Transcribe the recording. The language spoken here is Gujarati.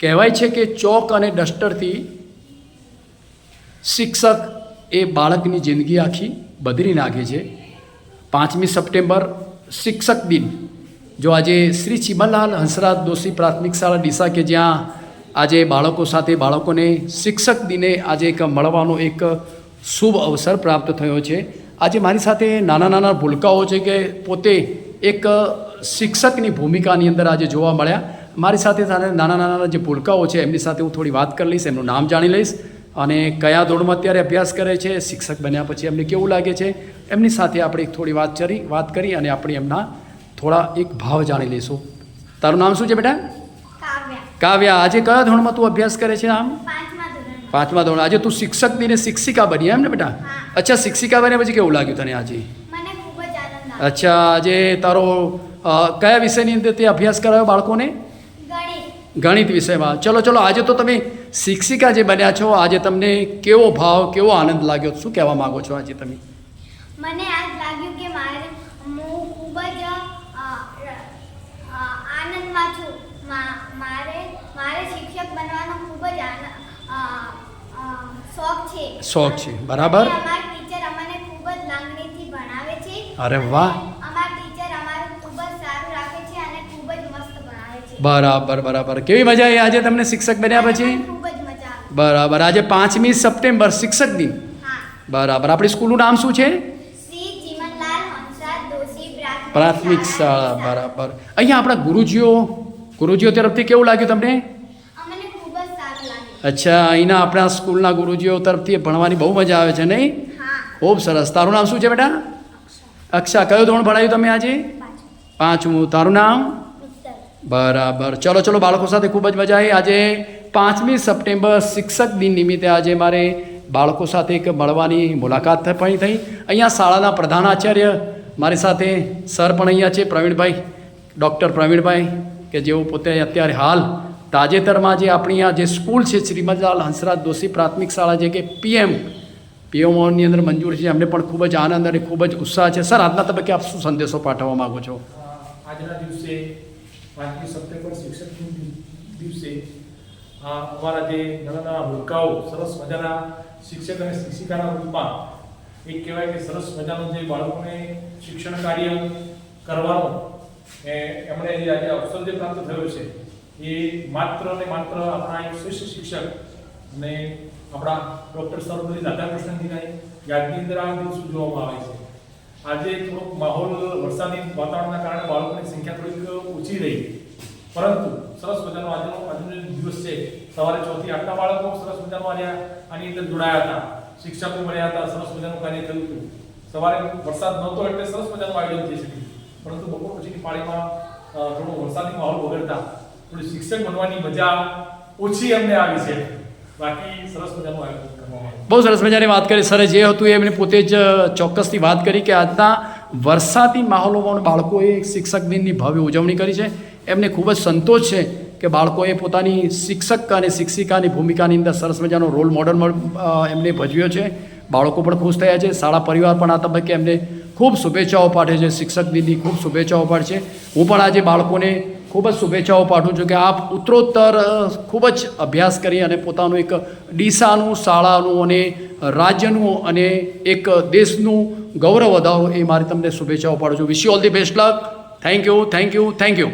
કહેવાય છે કે ચોક અને ડસ્ટરથી શિક્ષક એ બાળકની જિંદગી આખી બદલી નાખે છે. 5મી સપ્ટેમ્બર શિક્ષક દિન. જો આજે શ્રી ચિમનલાલ હંસરાજ દોશી પ્રાથમિક શાળા ડીસા કે જ્યાં આજે બાળકો સાથે બાળકોને શિક્ષક દિને આજે એક મળવાનો એક શુભ અવસર પ્રાપ્ત થયો છે. આજે મારી સાથે નાના નાના ભૂલકાઓ છે કે પોતે એક શિક્ષકની ભૂમિકાની અંદર આજે જોવા મળ્યા. મારી સાથે નાના નાના જે ભૂલકાઓ છે એમની સાથે હું થોડી વાત કરી લઈશ, એમનું નામ જાણી લઈશ અને કયા ધોરણમાં અત્યારે અભ્યાસ કરે છે, શિક્ષક બન્યા પછી એમને કેવું લાગે છે, એમની સાથે આપણે થોડી વાત કરી અને આપણે એમના થોડા એક ભાવ જાણી લઈશું. તારું નામ શું છે બેટા? કાવ્યા. આજે કયા ધોરણમાં તું અભ્યાસ કરે છે? આમ 5મા ધોરણ. આજે તું શિક્ષક દિને શિક્ષિકા બની એમ ને બેટા? અચ્છા, શિક્ષિકા બન્યા પછી કેવું લાગ્યું તને આજે? અચ્છા, આજે તારો કયા વિષયની અંદર તે અભ્યાસ કરાયો બાળકોને? ગણિત વિષયમાં. ચલો આજે તો તમે શિક્ષિકા જે બન્યા છો, આજે તમને કેવો ભાવ, કેવો આનંદ લાગ્યો? શું કહેવા માંગો છો આજે તમે? મને આજ લાગ્યું કે હું ખૂબ જ આનંદમાં છું. મારે શિક્ષક બનવાનો ખૂબ જ શોખ છે. બરાબર. અમારા ટીચર અમને ખૂબ જ લાગણીથી ભણાવે છે. અરે વાહ. અમારા ટીચર અમારું ખૂબ જ સારું રાખે છે અને ખૂબ જ મસ્ત ભણાવે છે. બરાબર. કેવી મજા આવી આજે તમને શિક્ષક બન્યા પછી? ખૂબ જ મજા આવી. બરાબર. આજે 5મી સપ્ટેમ્બર શિક્ષક દિન. બરાબર. આપણી સ્કૂલનું નામ શું છે? શ્રી ચિમનલાલ હંસરાજ દોશી પ્રાથમિક શાળા. બરાબર. અહીંયા આપણા ગુરુજીઓ તરફથી કેવું લાગ્યું તમને? અમને ખૂબ જ સારું લાગ્યું. અચ્છા, અહીંના આપણા સ્કૂલના ગુરુજીઓ તરફથી ભણવાની બહુ મજા આવે છે નહીં? ખૂબ સરસ. તારું નામ શું છે બેટા? અક્ષા. કયું ધોરણ ભણાયું તમે આજે? 5મું. તારું નામ? બરાબર. ચલો બાળકો સાથે ખૂબ જ મજા આવી. આજે 5મી સપ્ટેમ્બર શિક્ષક દિન નિમિત્તે આજે મારે બાળકો સાથે એક મળવાની મુલાકાત પણ થઈ. અહીંયા શાળાના પ્રધાનાચાર્ય મારી સાથે સર પણ અહીંયા છે, પ્રવીણભાઈ, ડૉક્ટર પ્રવીણભાઈ, કે જેઓ પોતે અત્યારે હાલ તાજેતરમાં જે આપણી આ જે સ્કૂલ છે શ્રીમદલાલ હંસરાજ દોશી પ્રાથમિક શાળા જે કે પીએમઓની અંદર મંજૂર છે, અમને પણ ખૂબ જ આનંદ અને ખૂબ જ ઉત્સાહ છે. સર, આજના તબક્કે આપ શું સંદેશો પાઠવવા માગો છો? આજના દિવસે 5મી સપ્ટેમ્બર શિક્ષક દિવસે અમારા જે નાના ભૂલકાઓ સરસ મજાના શિક્ષક અને શિક્ષિકાના રૂપમાં એક કહેવાય કે સરસ મજાનું જે બાળકોને શિક્ષણ કાર્ય કરવાનું એમણે આજે અવસર જે પ્રાપ્ત થયો છે એ માત્ર ને માત્ર આપણા એક શ્રેષ્ઠ શિક્ષક અને આપણા ડૉક્ટર સર્વપલ્લી રાધાકૃષ્ણજીના યાદની અંદર આ દિવસ ઉજવવામાં આવે છે. આજે થોડોક માહોલ વરસાદી વાતાવરણના કારણે બાળકોની સંખ્યા થોડીક ઓછી રહી, પરંતુ સરસ મજાનો આજનો દિવસ છે. સવારે 6 થી 8ના બાળકો સરસ મજાનું આની અંદર જોડાયા હતા, શિક્ષકો મળ્યા હતા, સરસ મજાનું કાર્ય થયું હતું. સવારે વરસાદ નહોતો એટલે સરસ મજાનું આયોજન થઈ શક્યું, પરંતુ બપોર પછીની પાળીમાં થોડો વરસાદી માહોલ વગરતા થોડી શિક્ષક બનવાની મજા ઓછી અમને આવી છે. બાકી સરસ મજાનું આયોજન કરવામાં આવ્યું. બહુ સરસ મજાની વાત કરી સરે. જે હતું એ એમને પોતે જ ચોક્કસથી વાત કરી કે આજના વરસાદી માહોલમાં બાળકોએ શિક્ષક દિનની ભવ્ય ઉજવણી કરી છે. એમને ખૂબ જ સંતોષ છે કે બાળકોએ પોતાની શિક્ષક અને શિક્ષિકાની ભૂમિકાની અંદર સરસ મજાનો રોલ મોડલ એમને ભજવ્યો છે. બાળકો પણ ખુશ થયા છે. શાળા પરિવાર પણ આ તબક્કે એમને ખૂબ શુભેચ્છાઓ પાઠવે છે. શિક્ષક દિનની ખૂબ શુભેચ્છાઓ પાઠવે છે. હું પણ આજે બાળકોને ખૂબ જ શુભેચ્છાઓ પાઠવું છું કે આપ ઉત્તરોત્તર ખૂબ જ અભ્યાસ કરી અને પોતાનું એક ડીસાનું, શાળાનું અને રાજ્યનું અને એક દેશનું ગૌરવ વધાવો એ મારી તમને શુભેચ્છાઓ પાઠવું છું. Wish you all the best luck. Thank you.